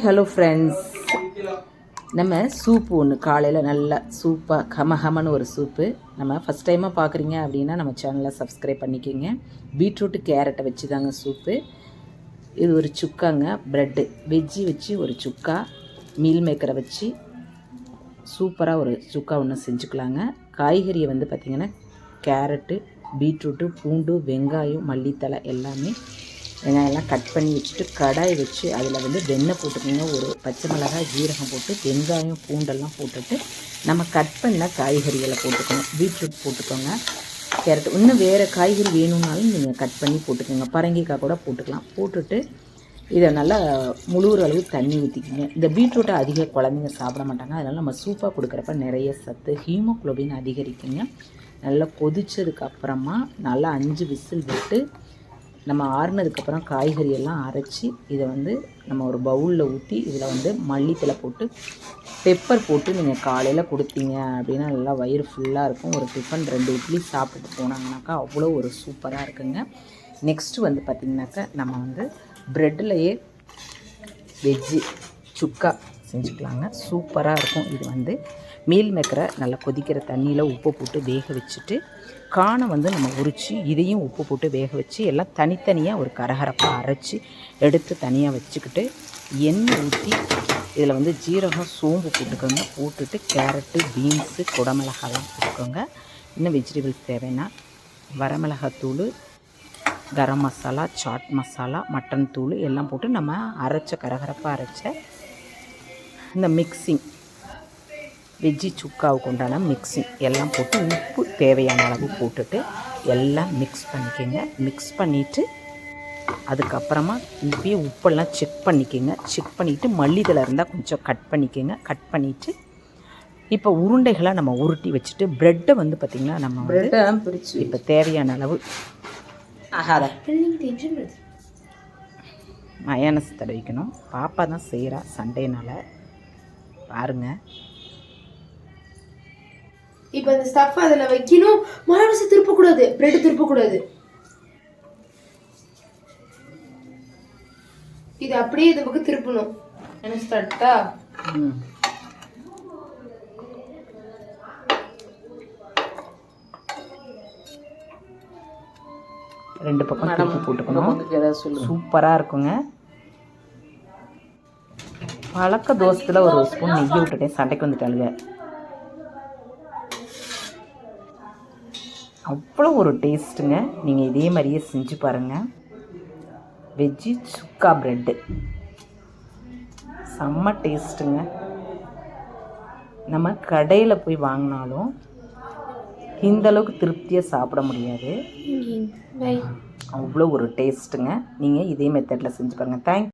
Hello friends, நம்ம soup ஒன்று காலையில் நல்லா சூப்பாக கமகமன்னு ஒரு சூப்பு. நம்ம ஃபஸ்ட் டைமாக பார்க்குறீங்க அப்படின்னா நம்ம சேனலை சப்ஸ்கிரைப் பண்ணிக்கோங்க. பீட்ரூட்டு கேரட்டை வச்சு தாங்க சூப்பு. இது ஒரு சுக்காங்க, ப்ரெட்டு வெஜ்ஜி வச்சு ஒரு சுக்கா, மீல் மேக்கரை வச்சு சூப்பராக ஒரு சுக்கா ஒன்று செஞ்சுக்கலாங்க. காய்கறியை வந்து பார்த்திங்கன்னா கேரட்டு, பீட்ரூட்டு, பூண்டு, வெங்காயம், மல்லித்தலை எல்லாமே வெங்காயம்லாம் கட் பண்ணி வச்சுட்டு கடாய் வச்சு அதில் வந்து வெண்ணெய் போட்டுக்கோங்க. ஒரு பச்சை மிளகாய், ஜீரகம் போட்டு வெங்காயம் பூண்டெல்லாம் போட்டுட்டு நம்ம கட் பண்ண காய்கறிகளை போட்டுக்கணும். பீட்ரூட் போட்டுக்கோங்க, கேரட், இன்னும் வேறு காய்கறி வேணும்னாலும் நீங்கள் கட் பண்ணி போட்டுக்கோங்க. பரங்கிக்காய் கூட போட்டுக்கலாம். போட்டுட்டு இதை நல்லா முழுகிற அளவு தண்ணி ஊற்றிக்கிங்க. இந்த பீட்ரூட்டை அதிக குழந்தைங்க சாப்பிட மாட்டாங்க, அதனால் நம்ம சூப்பாக கொடுக்குறப்ப நிறைய சத்து, ஹீமோக்ளோபின் அதிகரிக்குங்க. நல்லா கொதித்ததுக்கப்புறமா நல்லா 5 விசில் விட்டு நம்ம ஆறுனதுக்கப்புறம் காய்கறியெல்லாம் அரைச்சி இதை வந்து நம்ம ஒரு பவுலில் ஊற்றி இதில் வந்து மல்லித்தலை போட்டு பெப்பர் போட்டு நீங்கள் காலையில் கொடுத்தீங்க அப்படின்னா நல்லா வயிறு ஃபுல்லாக இருக்கும். ஒரு டிஃபன் 2 இட்லி சாப்பிட்டுட்டு போனாங்கனாக்கா அவ்வளோ ஒரு சூப்பராக இருக்குங்க. நெக்ஸ்ட்டு வந்து பார்த்திங்கனாக்கா நம்ம வந்து ப்ரெட்லேயே வெஜ்ஜி சுக்கா செஞ்சுக்கலாங்க. சூப்பராக இருக்கும். இது வந்து மீல் மேக்கரை நல்லா கொதிக்கிற தண்ணியில் உப்பு போட்டு வேக வச்சுட்டு காணை வந்து நம்ம உரித்து இதையும் உப்பு போட்டு வேக வச்சு எல்லாம் தனித்தனியாக ஒரு கரகரப்பாக அரைச்சி எடுத்து தனியாக வச்சுக்கிட்டு எண்ணெய் ஊற்றி இதில் வந்து ஜீரகம், சோம்பு போட்டுக்கோங்க. போட்டுட்டு கேரட்டு, பீன்ஸு, குடமிளகாலாம் போட்டுக்கோங்க. இன்னும் வெஜிடபிள்ஸ் தேவைன்னா வரமிளகாத்தூள், கரம் மசாலா, சாட் மசாலா, மட்டன் தூள் எல்லாம் போட்டு நம்ம கரகரப்பாக அரைச்ச இந்த மிக்சிங் வெஜ்ஜி சுக்காவுக்கு உண்டான மிக்சிங் எல்லாம் போட்டு உப்பு தேவையான அளவு போட்டுட்டு எல்லாம் மிக்ஸ் பண்ணிக்கோங்க. மிக்ஸ் பண்ணிவிட்டு அதுக்கப்புறமா இப்பயே உப்பெல்லாம் செக் பண்ணிக்கோங்க. செக் பண்ணிவிட்டு மல்லித்தலை இருந்தால் கொஞ்சம் கட் பண்ணிக்கோங்க. கட் பண்ணிவிட்டு இப்போ உருண்டைகளாக நம்ம உருட்டி வச்சுட்டு ப்ரெட்டை வந்து பார்த்திங்கன்னா நம்ம ப்ரெட்டை பிரித்து இப்போ தேவையான அளவு ஆகாத மயோனைஸ் தடவிக்கணும். பாப்பா தான் செய்கிறா சண்டேனால் பாருங்கள். இப்போ இந்த ஸ்டஃப் அதில் வைக்கணும். மயோனைஸ் திருப்பக்கூடாது, பிரெட் திருப்பக்கூடாது. இது அப்படியே இந்த பக்கம் திருப்பணும். என்ன ஸ்டார்ட்டா? ரெண்டு பக்கம் திருப்பி போட்டுக்கணும். சூப்பராக இருக்குங்க. பழக்க தோசத்தில் ஒரு ஸ்பூன் நெய்யை விட்டுட்டேன், சண்டைக்கு வந்துட்டாளுங்க. அவ்வளோ ஒரு டேஸ்ட்டுங்க. நீங்கள் இதே மாதிரியே செஞ்சு பாருங்கள். வெஜ்ஜி சுக்கா ப்ரெட்டு செம்ம டேஸ்ட்டுங்க. நம்ம கடையில் போய் வாங்கினாலும் இந்தளவுக்கு திருப்தியாக சாப்பிட முடியாது. அவ்வளோ ஒரு டேஸ்ட்டுங்க. நீங்கள் இதே மெத்தடில் செஞ்சு பாருங்கள். தேங்க்யூ.